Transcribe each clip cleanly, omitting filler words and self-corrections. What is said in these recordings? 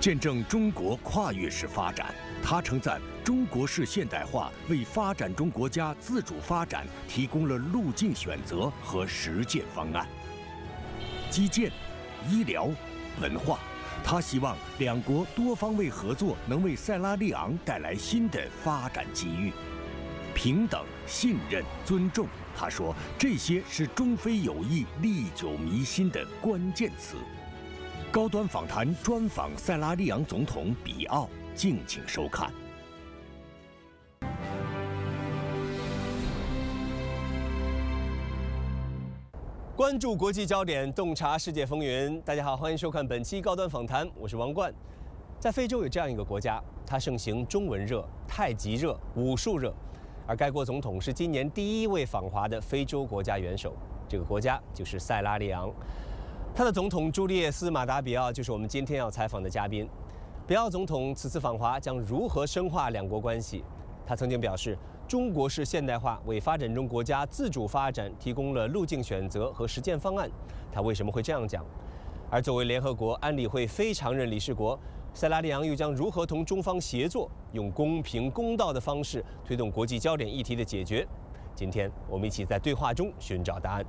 见证中国跨越式发展。他称赞中国式现代化为发展中国家自主发展提供了路径选择和实践方案。基建、医疗、文化，他希望两国多方位合作能为塞拉利昂带来新的发展机遇。平等、信任、尊重，他说这些是中非友谊历久弥新的关键词。高端访谈专访塞拉利昂总统比奥，敬请收看。关注国际焦点，洞察世界风云。大家好，欢迎收看本期高端访谈，我是王冠。在非洲有这样一个国家，它盛行中文热、太极热、武术热，而该国总统是今年第一位访华的非洲国家元首。这个国家就是塞拉利昂。他的总统朱利叶斯·马达比奥就是我们今天要采访的嘉宾。比奥总统此次访华将如何深化两国关系？他曾经表示，中国式现代化为发展中国家自主发展提供了路径选择和实践方案。他为什么会这样讲？而作为联合国安理会非常任理事国，塞拉利昂又将如何同中方协作，用公平公道的方式推动国际焦点议题的解决？今天我们一起在对话中寻找答案。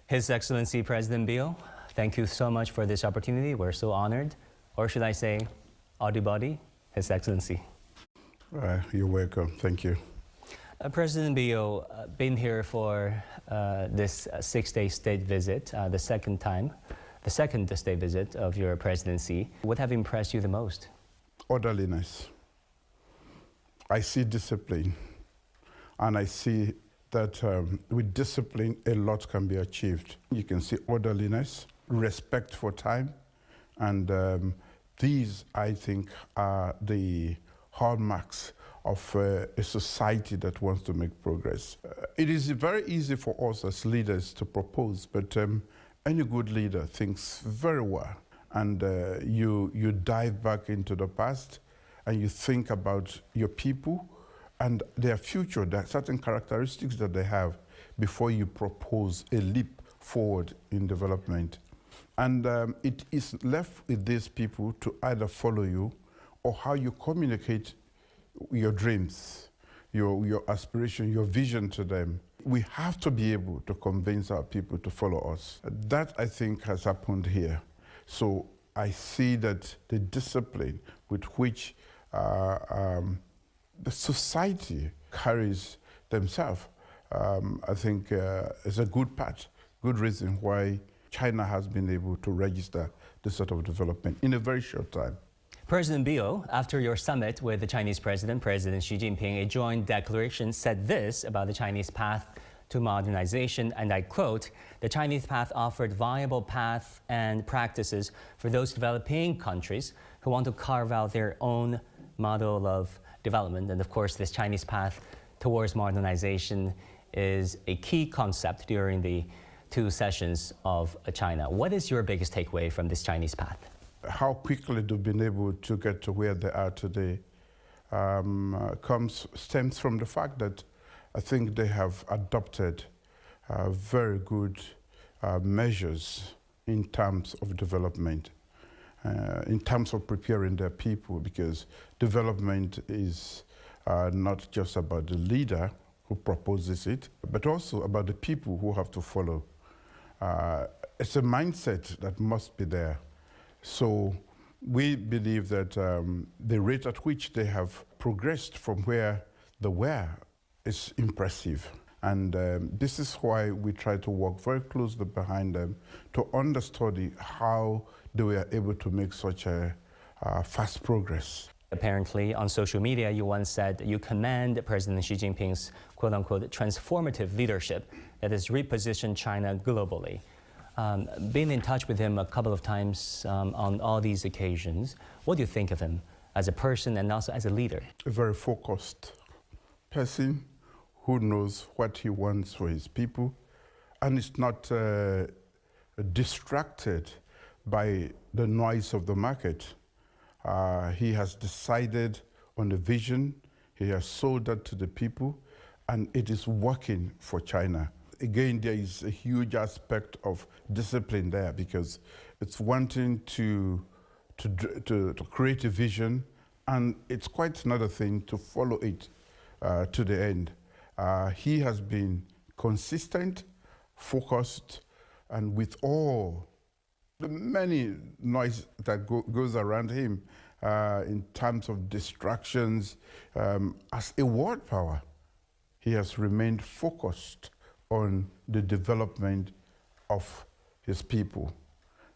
His Excellency President Beal, thank you so much for this opportunity. We're so honored. Or should I say, Audibody, His Excellency. You're welcome. Thank you. President Beal, been here for this six-day state visit, the second state visit of your presidency. What have impressed you the most? Orderliness. I see discipline, and I see that with discipline, a lot can be achieved. You can see orderliness, respect for time, and these, I think, are the hallmarks of a society that wants to make progress. It is very easy for us as leaders to propose, but any good leader thinks very well, and you dive back into the past, and you think about your people and their future, there are certain characteristics that they have before you propose a leap forward in development. And it is left with these people to either follow you or how you communicate your dreams, your aspiration, your vision to them. We have to be able to convince our people to follow us. That, I think, has happened here. So I see that the discipline with which the society carries themselves, I think is a good part, good reason why China has been able to register this sort of development in a very short time. President Beal, after your summit with the Chinese President Xi Jinping, a joint declaration said this about the Chinese path to modernization, and I quote, "The Chinese path offered viable paths and practices for those developing countries who want to carve out their own model of development." And of course, this Chinese path towards modernization is a key concept during the two sessions of China. What is your biggest takeaway from this Chinese path? How quickly they've been able to get to where they are today stems from the fact that I think they have adopted very good measures in terms of development, in terms of preparing their people, because development is not just about the leader who proposes it, but also about the people who have to follow. It's a mindset that must be there. So we believe that the rate at which they have progressed from where they were is impressive. And this is why we try to work very closely behind them to understudy how they were able to make such a fast progress. Apparently, on social media, you once said you commend President Xi Jinping's quote-unquote transformative leadership that has repositioned China globally. Been in touch with him a couple of times on all these occasions. What do you think of him as a person and also as a leader? A very focused person who knows what he wants for his people and is not distracted by the noise of the market. He has decided on the vision, he has sold that to the people, and it is working for China. Again, there is a huge aspect of discipline there, because it's wanting to to create a vision, and it's quite another thing to follow it to the end. He has been consistent, focused, and with all the many noise that goes around him in terms of distractions, as a world power, he has remained focused on the development of his people.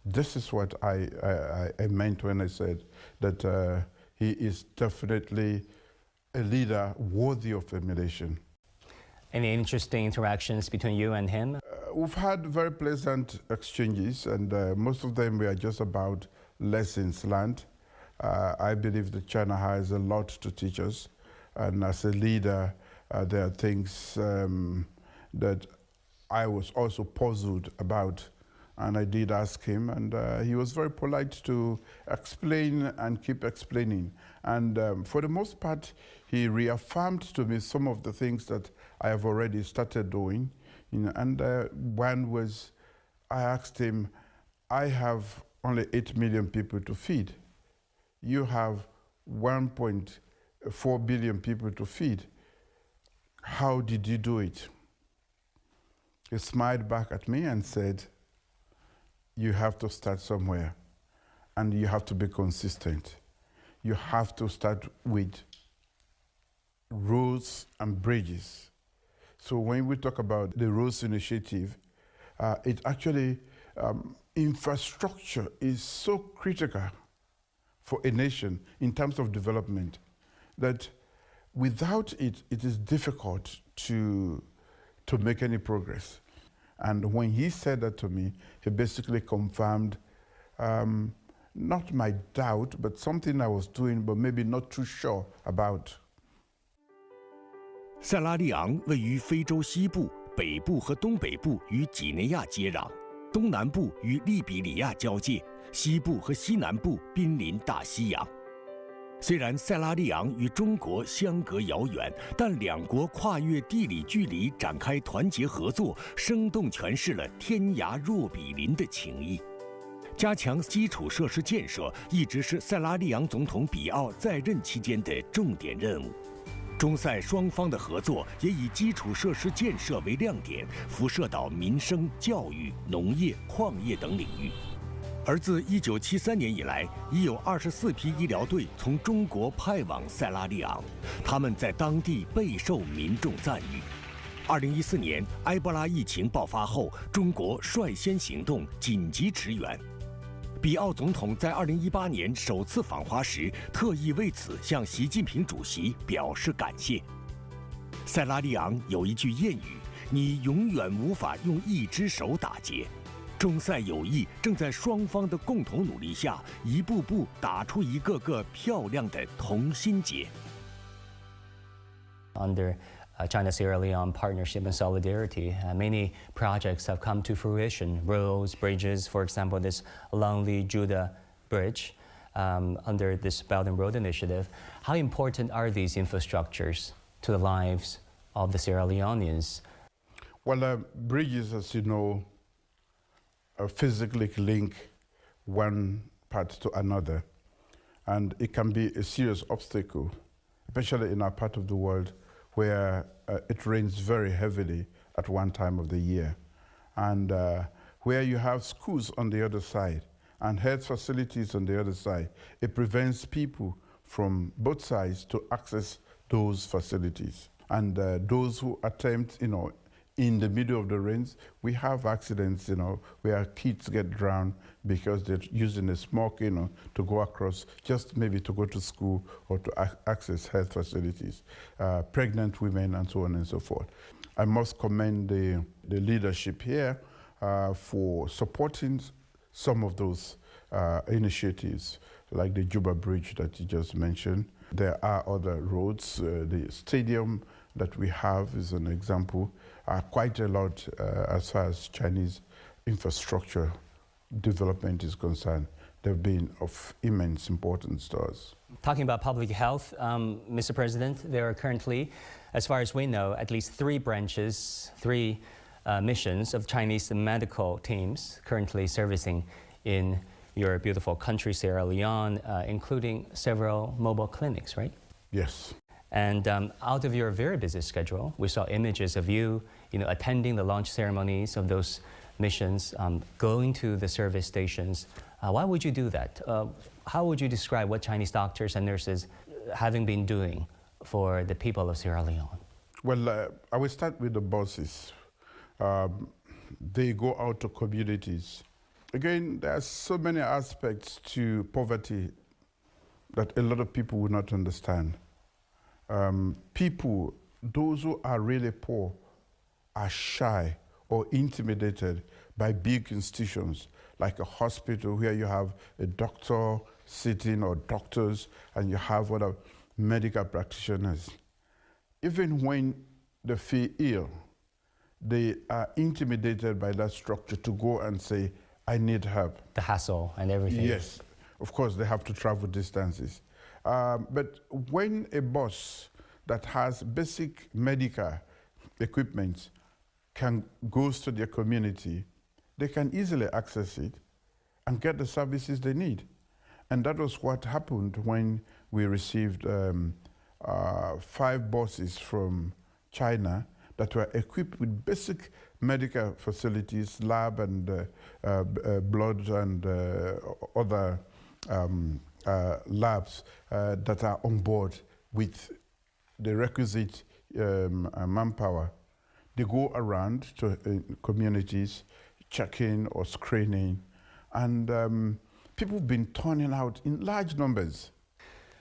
This is what I meant when I said that he is definitely a leader worthy of emulation. Any interesting interactions between you and him? We've had very pleasant exchanges, and most of them were just about lessons learned. I believe that China has a lot to teach us, and as a leader, there are things that I was also puzzled about, and I did ask him, and he was very polite to explain and keep explaining. And for the most part, he reaffirmed to me some of the things that I have already started doing. You know, and one was, I asked him, I have only 8 million people to feed. You have 1.4 billion people to feed. How did you do it? He smiled back at me and said, you have to start somewhere, and you have to be consistent. You have to start with roads and bridges. So when we talk about the roads initiative, it actually, infrastructure is so critical for a nation in terms of development that without it, it is difficult to make any progress. And when he said that to me, he basically confirmed not my doubt, but something I was doing, but maybe not too sure about. 塞拉利昂位于非洲西部、北部和东北部与几内亚接壤，东南部与利比里亚交界，西部和西南部濒临大西洋。虽然塞拉利昂与中国相隔遥远，但两国跨越地理距离展开团结合作，生动诠释了天涯若比邻的情谊。加强基础设施建设一直是塞拉利昂总统比奥在任期间的重点任务。中塞双方的合作也以基础设施建设为亮点，辐射到民生、教育、农业、矿业等领域。而自1973年以来，已有24批医疗队从中国派往塞拉利昂，他们在当地备受民众赞誉。2014年埃博拉疫情爆发后，中国率先行动，紧急驰援。比奥总统在2018年首次访华时，特意为此向习近平主席表示感谢。塞拉利昂有一句谚语：“你永远无法用一只手打结。”中塞友谊正在双方的共同努力下，一步步打出一个个漂亮的同心结。Under China-Sierra Leone partnership and solidarity, many projects have come to fruition. Roads, bridges, for example, this Longli-Juda Bridge under this Belt and Road Initiative. How important are these infrastructures to the lives of the Sierra Leoneans? Well, bridges, as you know, physically link one part to another, and it can be a serious obstacle, especially in our part of the world where it rains very heavily at one time of the year, and where you have schools on the other side and health facilities on the other side. It prevents people from both sides to access those facilities. And those who attempt, in the middle of the rains, we have accidents, where kids get drowned because they're using a small canoe to go across, just maybe to go to school or to access health facilities, pregnant women and so on and so forth. I must commend the leadership here for supporting some of those initiatives, like the Juba Bridge that you just mentioned. There are other roads. The stadium that we have is an example. Quite a lot as far as Chinese infrastructure development is concerned. They've been of immense importance to us. Talking about public health, Mr. President, there are currently, as far as we know, at least 3 branches, 3 missions of Chinese medical teams currently servicing in your beautiful country, Sierra Leone, including several mobile clinics, right? Yes. And out of your very busy schedule, we saw images of you, attending the launch ceremonies of those missions, going to the service stations. Why would you do that? How would you describe what Chinese doctors and nurses having been doing for the people of Sierra Leone? Well, I will start with the bosses. They go out to communities. Again, there are so many aspects to poverty that a lot of people will not understand. People, those who are really poor, are shy or intimidated by big institutions like a hospital where you have a doctor sitting or doctors and you have other medical practitioners. Even when they feel ill, they are intimidated by that structure to go and say, I need help. The hassle and everything. Yes, of course they have to travel distances. But when a boss that has basic medical equipment goes to their community, they can easily access it and get the services they need. And that was what happened when we received 5 buses from China that were equipped with basic medical facilities, lab and blood and other labs that are on board with the requisite manpower. They go around to communities, checking or screening, and people have been turning out in large numbers.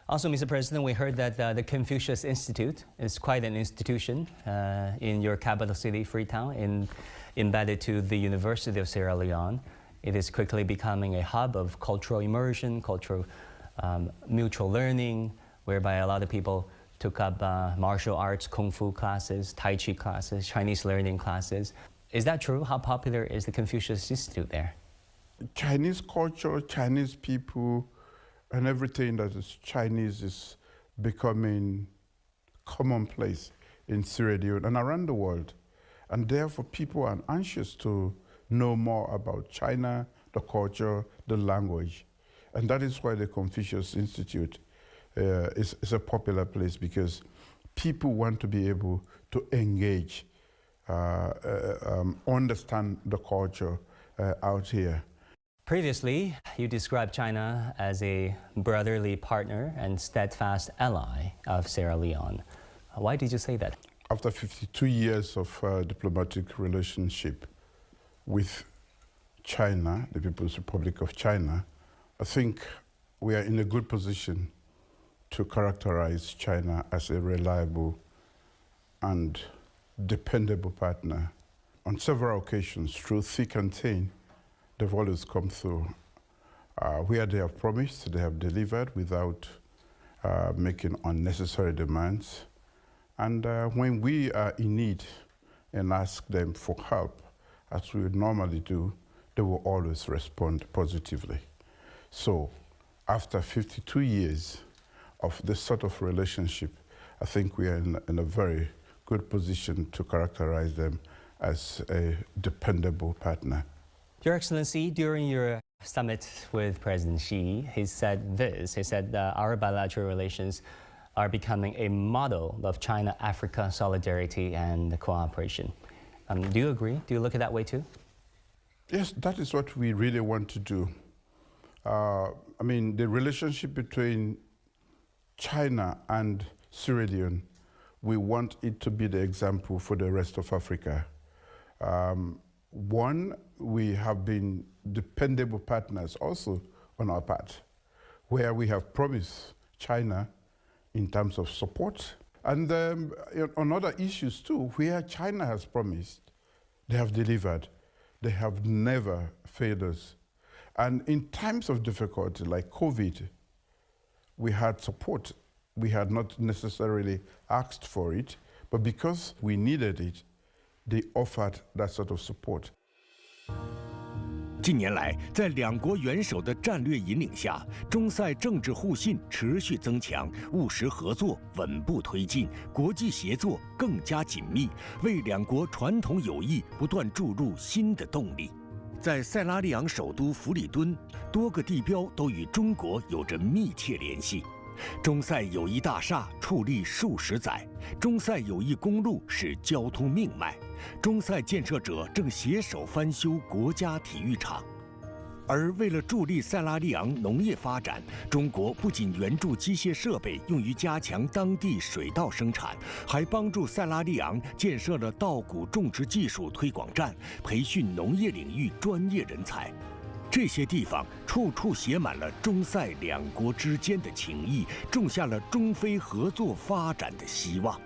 Also, Mr. President, we heard that the Confucius Institute is quite an institution in your capital city, Freetown, embedded to the University of Sierra Leone. It is quickly becoming a hub of cultural immersion, cultural mutual learning, whereby a lot of people took up martial arts, kung fu classes, tai chi classes, Chinese learning classes. Is that true? How popular is the Confucius Institute there? Chinese culture, Chinese people, and everything that is Chinese is becoming commonplace in Sierra Leone and around the world. And therefore people are anxious to know more about China, the culture, the language. And that is why the Confucius Institute is a popular place, because people want to be able to engage, understand the culture out here. Previously, you described China as a brotherly partner and steadfast ally of Sierra Leone. Why did you say that? After 52 years of diplomatic relationship with China, the People's Republic of China, I think we are in a good position to characterize China as a reliable and dependable partner. On several occasions, through thick and thin, they've always come through. Where they have promised, they have delivered without making unnecessary demands. And when we are in need and ask them for help, as we would normally do, they will always respond positively. So after 52 years of this sort of relationship, I think we are in a very good position to characterize them as a dependable partner. Your Excellency, during your summit with President Xi, he said this. He said our bilateral relations are becoming a model of China-Africa solidarity and cooperation. Do you agree? Do you look at it that way too? Yes, that is what we really want to do. I mean, the relationship between China and Sierra Leone, we want it to be the example for the rest of Africa. One, we have been dependable partners also on our part, where we have promised China in terms of support. And on other issues too, where China has promised, they have delivered. They have never failed us. And in times of difficulty like COVID, we had support. We had not necessarily asked for it, but because we needed it, they offered that sort of support. 近年来，在两国元首的战略引领下，中塞政治互信持续增强，务实合作稳步推进，国际协作更加紧密，为两国传统友谊不断注入新的动力。在塞拉利昂首都弗里敦，多个地标都与中国有着密切联系。中塞友谊大厦矗立数十载，中塞友谊公路是交通命脉，中塞建设者正携手翻修国家体育场。而为了助力塞拉利昂农业发展，中国不仅援助机械设备用于加强当地水稻生产，还帮助塞拉利昂建设了稻谷种植技术推广站，培训农业领域专业人才。这些地方处处写满了中塞两国之间的情谊，种下了中非合作发展的希望。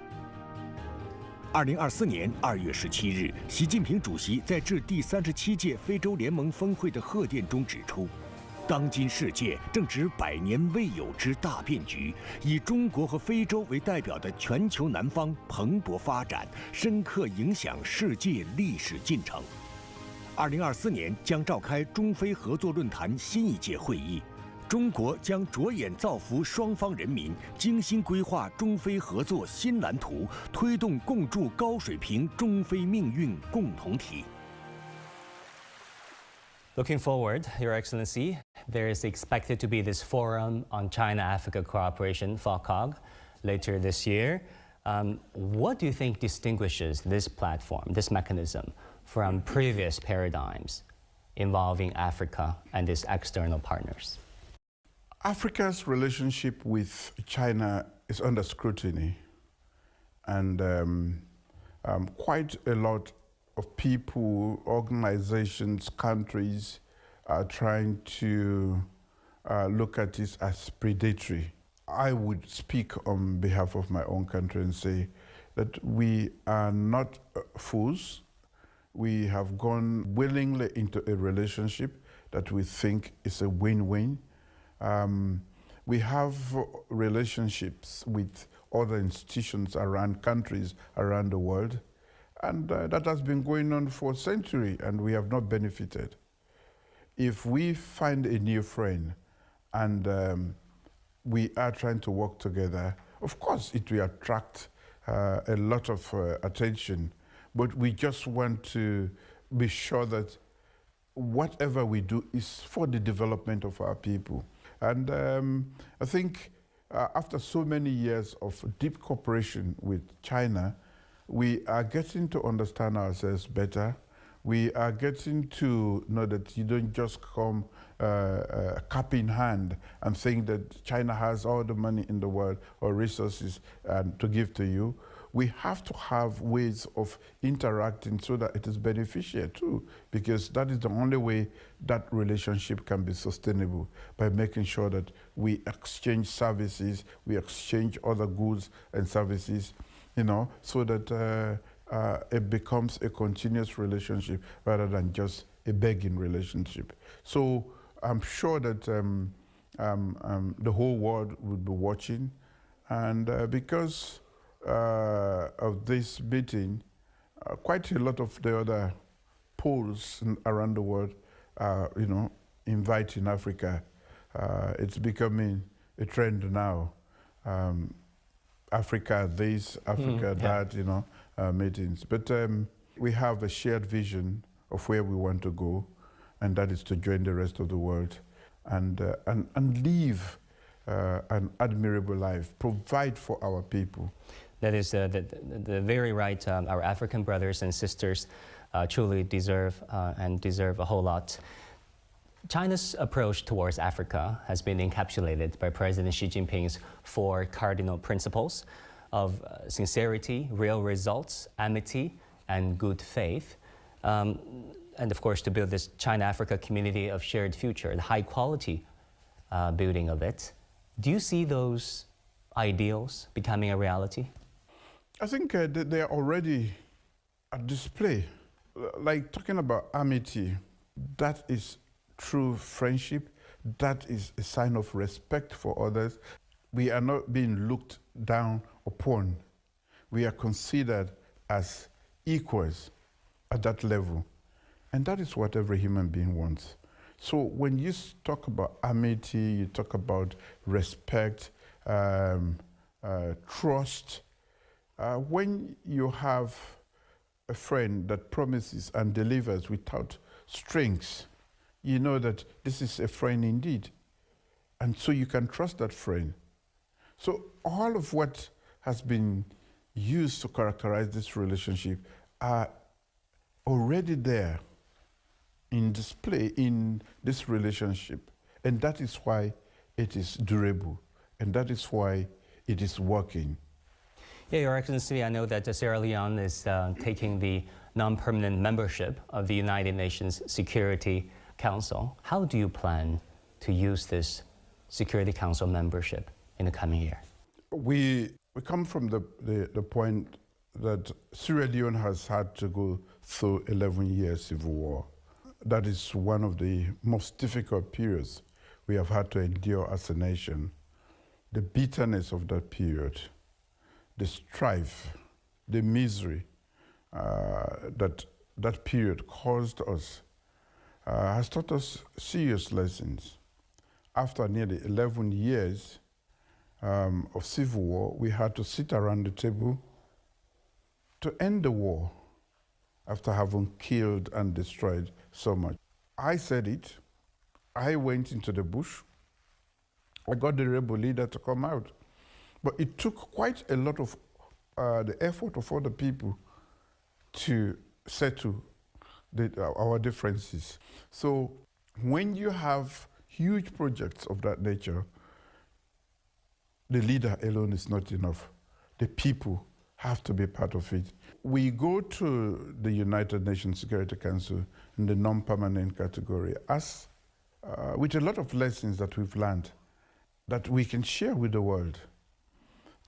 2024年2月17日，习近平主席在致第37届非洲联盟峰会的贺电中指出，当今世界正值百年未有之大变局，以中国和非洲为代表的全球南方蓬勃发展，深刻影响世界历史进程。2024年将召开中非合作论坛新一届会议。中国将着眼造福双方人民，精心规划中非合作新蓝图，推动共筑高水平中非命运共同体。Looking forward, Your Excellency, there is expected to be this Forum on China-Africa Cooperation, FOCOG, later this year. What do you think distinguishes this platform, this mechanism, from previous paradigms involving Africa and its external partners? Africa's relationship with China is under scrutiny, and quite a lot of people, organizations, countries are trying to look at this as predatory. I would speak on behalf of my own country and say that we are not fools. We have gone willingly into a relationship that we think is a win-win. We have relationships with other institutions around countries around the world, and that has been going on for a century, and we have not benefited. If we find a new friend and we are trying to work together, of course it will attract a lot of attention, but we just want to be sure that whatever we do is for the development of our people. And I think after so many years of deep cooperation with China, we are getting to understand ourselves better. We are getting to know that you don't just come cup in hand and think that China has all the money in the world or resources to give to you. We have to have ways of interacting so that it is beneficial too, because that is the only way that relationship can be sustainable, by making sure that we exchange services, we exchange other goods and services, you know, so that it becomes a continuous relationship rather than just a begging relationship. So I'm sure that the whole world will be watching, and because of this meeting, quite a lot of the other poles around the world are, you know, inviting Africa. It's becoming a trend now. Africa this, Africa that, you know, meetings. But we have a shared vision of where we want to go, and that is to join the rest of the world and live an admirable life, provide for our people. That is the very right. Our African brothers and sisters truly deserve a whole lot. China's approach towards Africa has been encapsulated by President Xi Jinping's 4 cardinal principles of sincerity, real results, amity, and good faith. And of course, to build this China-Africa community of shared future, the high quality building of it. Do you see those ideals becoming a reality? I think they are already at display. Like talking about amity, that is true friendship, that is a sign of respect for others. We are not being looked down upon. We are considered as equals at that level. And that is what every human being wants. So when you talk about amity, you talk about respect, trust. When you have a friend that promises and delivers without strengths, you know that this is a friend indeed. And so you can trust that friend. So all of what has been used to characterize this relationship are already there in display in this relationship. And that is why it is durable. And that is why it is working. Yeah, Your Excellency, I know that Sierra Leone is taking the non-permanent membership of the United Nations Security Council. How do you plan to use this Security Council membership in the coming year? We come from the point that Sierra Leone has had to go through 11 years civil war. That is one of the most difficult periods we have had to endure as a nation. The bitterness of that period, the strife, the misery that period caused us has taught us serious lessons. After nearly 11 years of civil war, we had to sit around the table to end the war after having killed and destroyed so much. I said it. I went into the bush. I got the rebel leader to come out. But it took quite a lot of the effort of other people to settle our differences. So when you have huge projects of that nature, the leader alone is not enough. The people have to be part of it. We go to the United Nations Security Council in the non-permanent category as with a lot of lessons that we've learned that we can share with the world.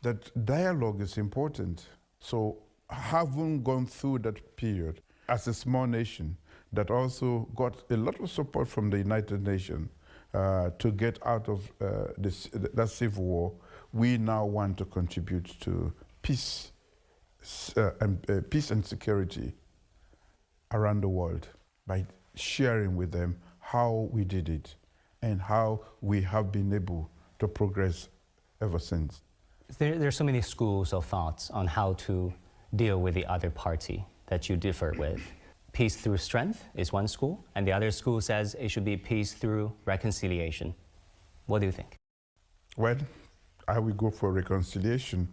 That dialogue is important. So having gone through that period as a small nation that also got a lot of support from the United Nations to get out of that civil war, we now want to contribute to peace and security around the world by sharing with them how we did it and how we have been able to progress ever since. There are so many schools of thoughts on how to deal with the other party that you differ with. Peace through strength is one school, and the other school says it should be peace through reconciliation. What do you think? Well, I will go for reconciliation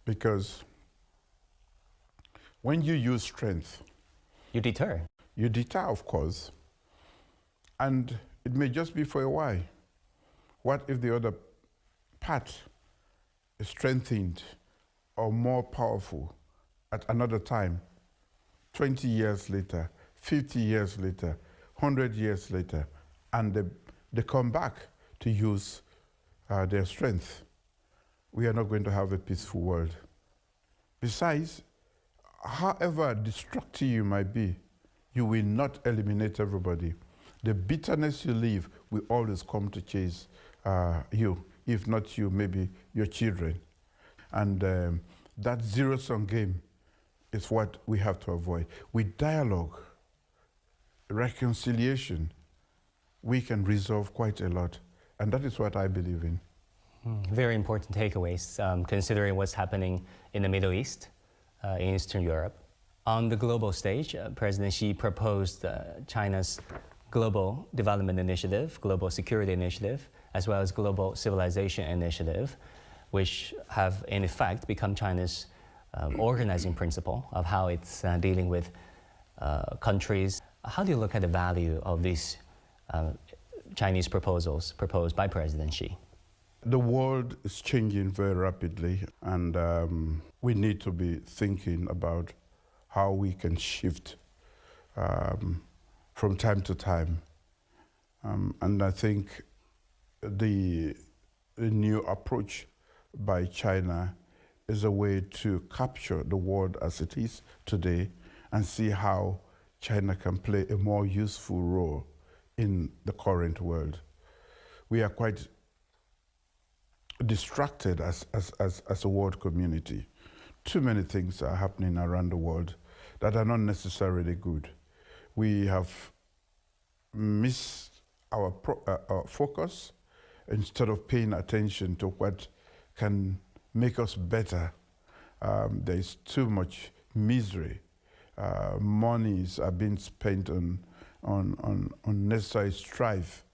because when you use strength, You deter. you deter, of course, and it may just be for a while. What if the other part is strengthened or more powerful at another time, 20 years later, 50 years later, 100 years later, and they come back to use their strength? We are not going to have a peaceful world. Besides, however destructive you might be, you will not eliminate everybody. The bitterness you leave will always come to chase you. If not you, maybe your children. And that zero-sum game is what we have to avoid. With dialogue, reconciliation, we can resolve quite a lot. And that is what I believe in. Very important takeaways, considering what's happening in the Middle East, in Eastern Europe. On the global stage, President Xi proposed China's Global Development Initiative, Global Security Initiative, as well as Global Civilization Initiative, which have in effect become China's organizing principle of how it's dealing with countries. How do you look at the value of these Chinese proposals proposed by President Xi? The world is changing very rapidly, and we need to be thinking about how we can shift from time to time. And I think the new approach by China is a way to capture the world as it is today and see how China can play a more useful role in the current world. We are quite distracted as a world community. Too many things are happening around the world that are not necessarily good. We have missed our focus instead of paying attention to what can make us better. There is too much misery. Monies are being spent on necessary strife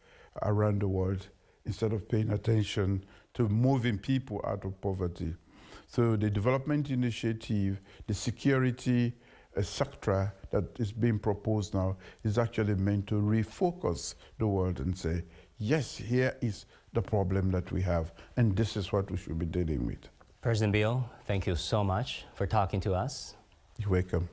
around the world instead of paying attention to moving people out of poverty. So the development initiative, the security sector that is being proposed now is actually meant to refocus the world and say, yes, here is the problem that we have, and this is what we should be dealing with. President Beal, thank you so much for talking to us. You're welcome.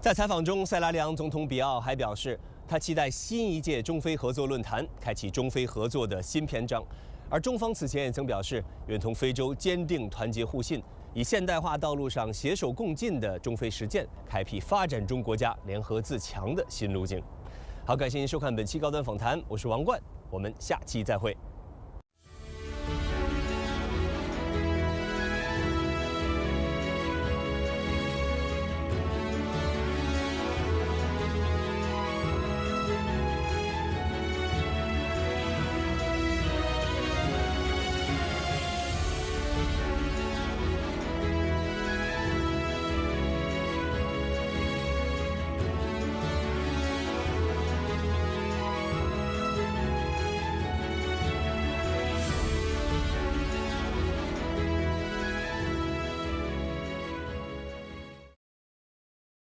在采访中，塞拉利昂总统比奥还表示，他期待新一届中非合作论坛开启中非合作的新篇章。而中方此前也曾表示，愿同非洲坚定团结互信，以现代化道路上携手共进的中非实践，开辟发展中国家联合自强的新路径。好，感谢您收看本期高端访谈，我是王冠，我们下期再会。